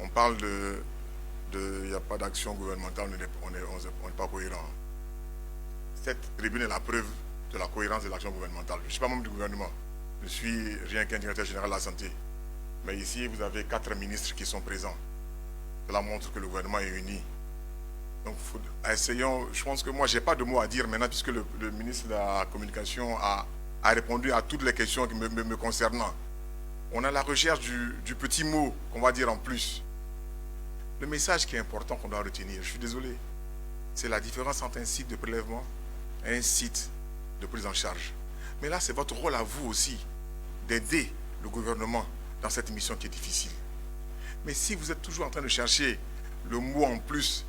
On parle il n'y a pas d'action gouvernementale, on n'est pas cohérent. Cette tribune est la preuve de la cohérence de l'action gouvernementale. Je ne suis pas membre du gouvernement, je suis rien qu'un directeur général de la santé. Mais ici, vous avez 4 ministres qui sont présents. Cela montre que le gouvernement est uni. Donc, essayons, je pense que moi, je n'ai pas de mots à dire maintenant, puisque le ministre de la Communication a répondu à toutes les questions me concernant. On a la recherche du petit mot qu'on va dire en plus. Le message qui est important qu'on doit retenir, je suis désolé, c'est la différence entre un site de prélèvement et un site de prise en charge. Mais là, c'est votre rôle à vous aussi d'aider le gouvernement dans cette mission qui est difficile. Mais si vous êtes toujours en train de chercher le mot en plus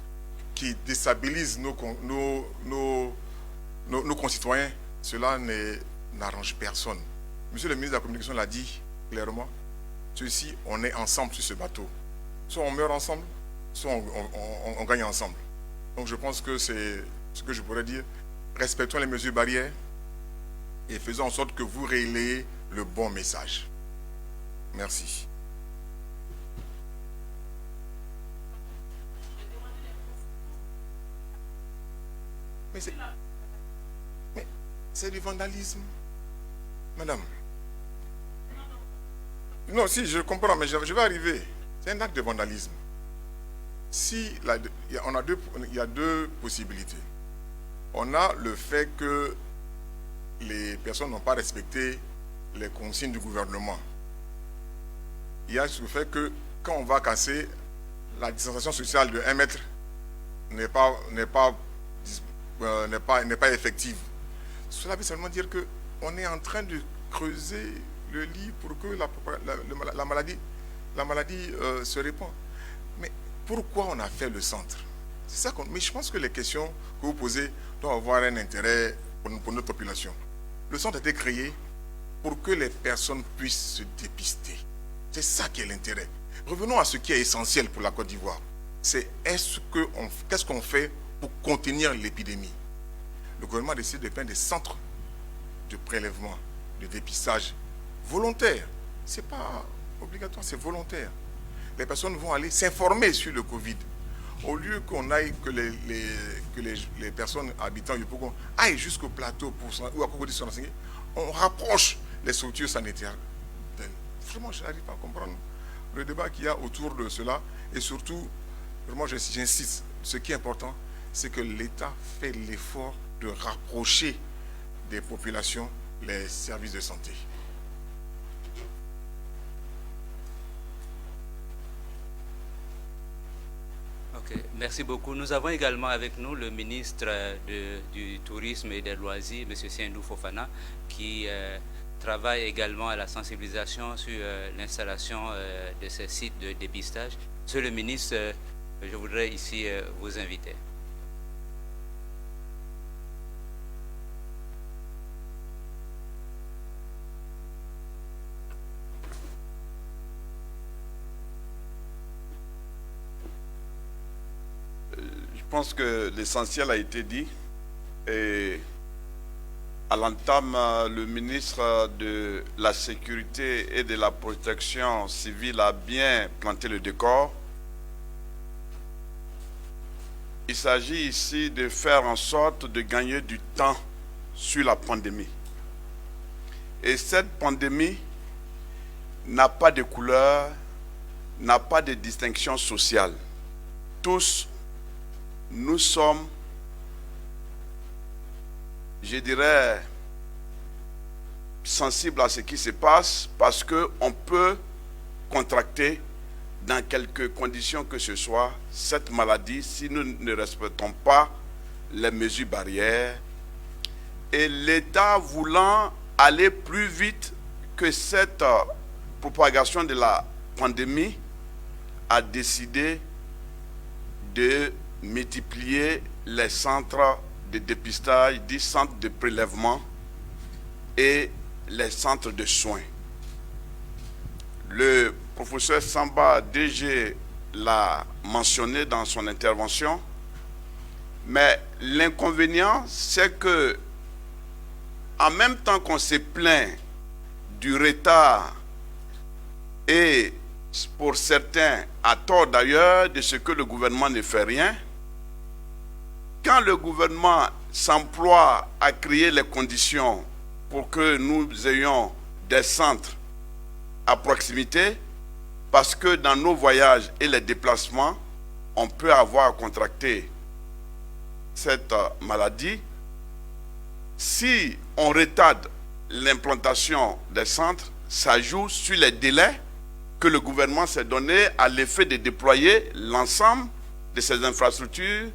qui déstabilise nos concitoyens, cela n'arrange personne. Monsieur le ministre de la Communication l'a dit clairement, ceci, on est ensemble sur ce bateau. Soit on meurt ensemble, soit on gagne ensemble. Donc je pense que c'est ce que je pourrais dire. Respectons les mesures barrières et faisons en sorte que vous relayez le bon message. Merci. Mais c'est du vandalisme. Madame. Non, si, je comprends, mais je vais arriver. C'est un acte de vandalisme. Il y a deux possibilités. On a le fait que les personnes n'ont pas respecté les consignes du gouvernement. Il y a le fait que quand on va casser, la distanciation sociale de 1 mètre n'est pas effective. Cela veut seulement dire qu'on est en train de creuser le lit pour que la maladie se répand. Mais pourquoi on a fait le centre? C'est ça mais je pense que les questions que vous posez doivent avoir un intérêt pour notre population. Le centre a été créé pour que les personnes puissent se dépister. C'est ça qui est l'intérêt. Revenons à ce qui est essentiel pour la Côte d'Ivoire. C'est qu'est-ce qu'on fait pour contenir l'épidémie? Le gouvernement a décidé de faire des centres de prélèvement, de dépistage volontaires. Ce n'est pas obligatoire, c'est volontaire. Les personnes vont aller s'informer sur le Covid. Au lieu qu'on aille, que les personnes habitant Yopougon aillent jusqu'au plateau ou à Cocody se renseigner, on rapproche les structures sanitaires d'elles. Vraiment, je n'arrive pas à comprendre le débat qu'il y a autour de cela. Et surtout, vraiment, j'insiste, ce qui est important, c'est que l'État fait l'effort de rapprocher des populations les services de santé. Ok, merci beaucoup. Nous avons également avec nous le ministre du Tourisme et des Loisirs, M. Siendou Fofana, qui travaille également à la sensibilisation sur l'installation de ces sites de dépistage. Monsieur le ministre, je voudrais ici vous inviter. Je pense que l'essentiel a été dit et À l'entame, le ministre de la Sécurité et de la Protection civile a bien planté le décor. Il s'agit ici de faire en sorte de gagner du temps sur la pandémie. Et cette pandémie n'a pas de couleur, n'a pas de distinction sociale. Tous, nous sommes, je dirais, sensibles à ce qui se passe parce qu'on peut contracter dans quelque conditions que ce soit cette maladie si nous ne respectons pas les mesures barrières. Et l'État voulant aller plus vite que cette propagation de la pandémie a décidé de multiplier les centres de dépistage, des centres de prélèvement et les centres de soins. Le professeur Samba DG l'a mentionné dans son intervention, mais l'inconvénient, c'est que en même temps qu'on se plaint du retard et pour certains, à tort d'ailleurs, de ce que le gouvernement ne fait rien, quand le gouvernement s'emploie à créer les conditions pour que nous ayons des centres à proximité, parce que dans nos voyages et les déplacements, on peut avoir contracté cette maladie. Si on retarde l'implantation des centres, ça joue sur les délais que le gouvernement s'est donné à l'effet de déployer l'ensemble de ces infrastructures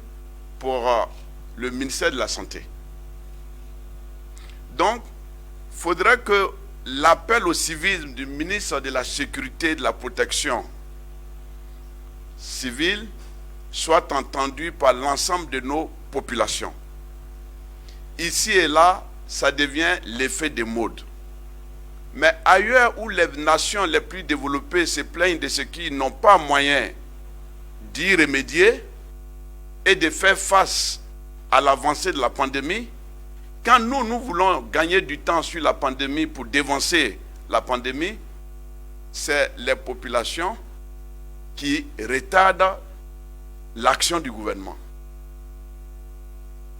pour le ministère de la Santé. Donc, il faudrait que l'appel au civisme du ministre de la Sécurité et de la Protection civile soit entendu par l'ensemble de nos populations. Ici et là, ça devient l'effet des modes. Mais ailleurs où les nations les plus développées se plaignent de ce qui n'ont pas moyen d'y remédier et de faire face à l'avancée de la pandémie, quand nous voulons gagner du temps sur la pandémie pour dévancer la pandémie, c'est les populations qui retardent l'action du gouvernement.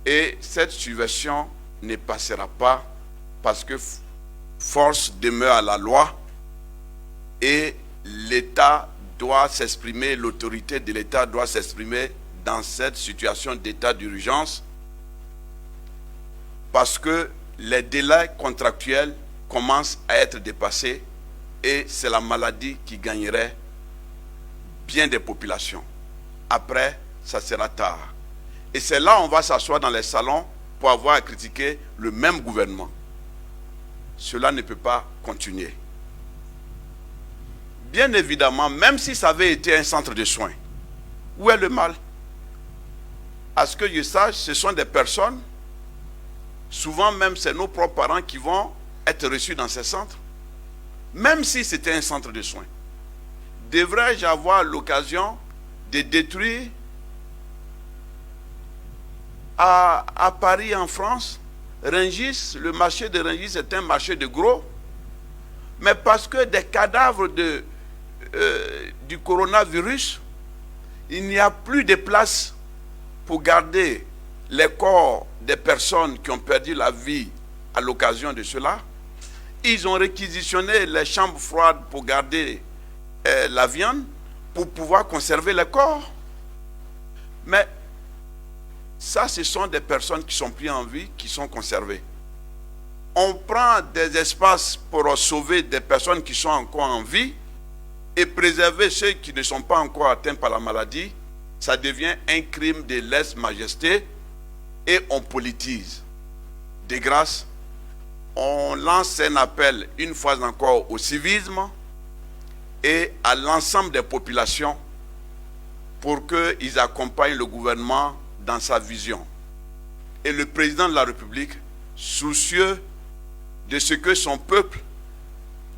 Et cette subversion ne passera pas parce que force demeure à la loi et l'État doit s'exprimer, l'autorité de l'État doit s'exprimer dans cette situation d'état d'urgence parce que les délais contractuels commencent à être dépassés et c'est la maladie qui gagnerait bien des populations. Après, ça sera tard. Et c'est là on va s'asseoir dans les salons pour avoir à critiquer le même gouvernement. Cela ne peut pas continuer. Bien évidemment, même si ça avait été un centre de soins, où est le mal? À ce que je sache, ce sont des personnes, souvent même c'est nos propres parents qui vont être reçus dans ces centres, même si c'était un centre de soins. Devrais-je avoir l'occasion de détruire à Paris, en France, Rungis, le marché de Rungis est un marché de gros, mais parce que des cadavres du coronavirus, il n'y a plus de place pour garder les corps des personnes qui ont perdu la vie à l'occasion de cela. Ils ont réquisitionné les chambres froides pour garder la viande, pour pouvoir conserver les corps. Mais ça, ce sont des personnes qui sont prises en vie, qui sont conservées. On prend des espaces pour sauver des personnes qui sont encore en vie et préserver ceux qui ne sont pas encore atteints par la maladie. Ça devient un crime de lèse-majesté et on politise. De grâce, on lance un appel une fois encore au civisme et à l'ensemble des populations pour qu'ils accompagnent le gouvernement dans sa vision. Et le président de la République, soucieux de ce que son peuple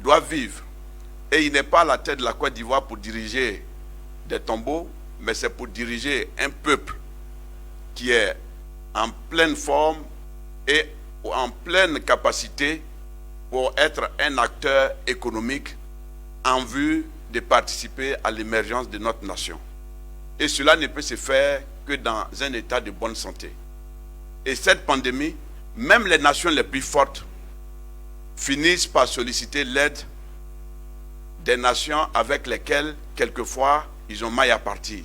doit vivre, et il n'est pas à la tête de la Côte d'Ivoire pour diriger des tombeaux, mais c'est pour diriger un peuple qui est en pleine forme et en pleine capacité pour être un acteur économique en vue de participer à l'émergence de notre nation. Et cela ne peut se faire que dans un état de bonne santé. Et cette pandémie, même les nations les plus fortes finissent par solliciter l'aide des nations avec lesquelles, quelquefois, ils ont maille à partir.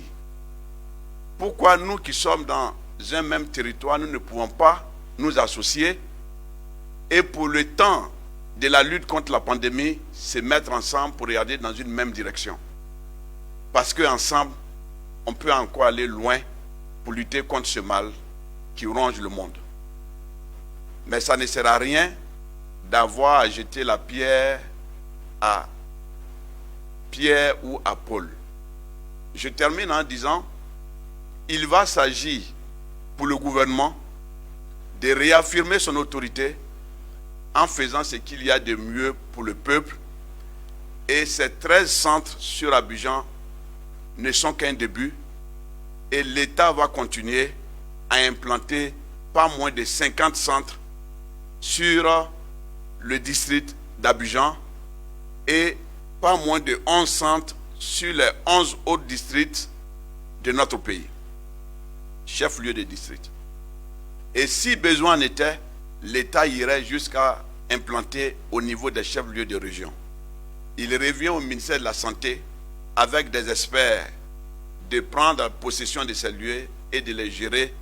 Pourquoi nous qui sommes dans un même territoire, nous ne pouvons pas nous associer et pour le temps de la lutte contre la pandémie, se mettre ensemble pour regarder dans une même direction? Parce qu'ensemble, on peut encore aller loin pour lutter contre ce mal qui ronge le monde. Mais ça ne sert à rien d'avoir à jeter la pierre à Pierre ou à Paul. Je termine en disant, il va s'agir pour le gouvernement de réaffirmer son autorité en faisant ce qu'il y a de mieux pour le peuple. Et ces 13 centres sur Abidjan ne sont qu'un début. Et l'État va continuer à implanter pas moins de 50 centres sur le district d'Abidjan et pas moins de 11 centres sur les 11 autres districts de notre pays, chef-lieu de district. Et si besoin en était, l'État irait jusqu'à implanter au niveau des chefs-lieux de région. Il revient au ministère de la Santé, avec des experts, de prendre possession de ces lieux et de les gérer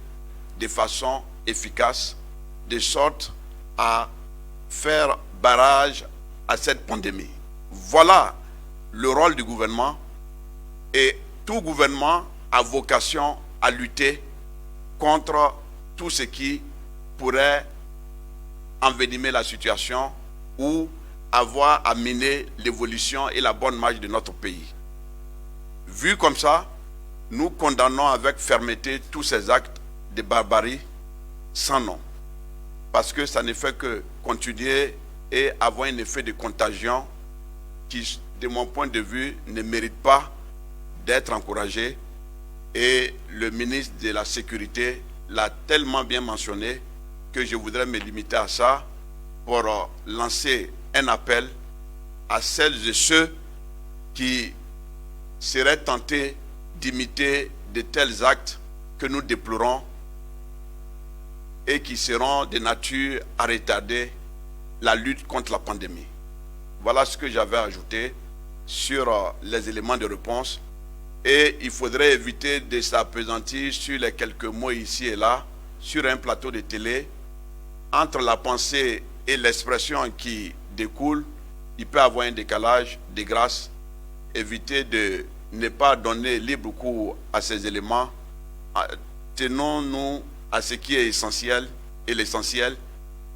de façon efficace, de sorte à faire barrage à cette pandémie. Voilà le rôle du gouvernement, et tout gouvernement a vocation à lutter contre tout ce qui pourrait envenimer la situation ou avoir à mener l'évolution et la bonne marche de notre pays. Vu comme ça, nous condamnons avec fermeté tous ces actes de barbarie sans nom, parce que ça ne fait que continuer et avoir un effet de contagion qui, de mon point de vue, ne mérite pas d'être encouragé. Et le ministre de la Sécurité l'a tellement bien mentionné que je voudrais me limiter à ça pour lancer un appel à celles et ceux qui seraient tentés d'imiter de tels actes que nous déplorons et qui seront de nature à retarder la lutte contre la pandémie. Voilà ce que j'avais ajouté sur les éléments de réponse. Et il faudrait éviter de s'appesantir sur les quelques mots ici et là, sur un plateau de télé. Entre la pensée et l'expression qui découle, il peut y avoir un décalage. De grâce, éviter de ne pas donner libre cours à ces éléments. Tenons-nous à ce qui est essentiel, et l'essentiel,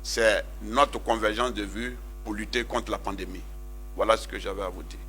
c'est notre convergence de vues pour lutter contre la pandémie. Voilà ce que j'avais à vous dire.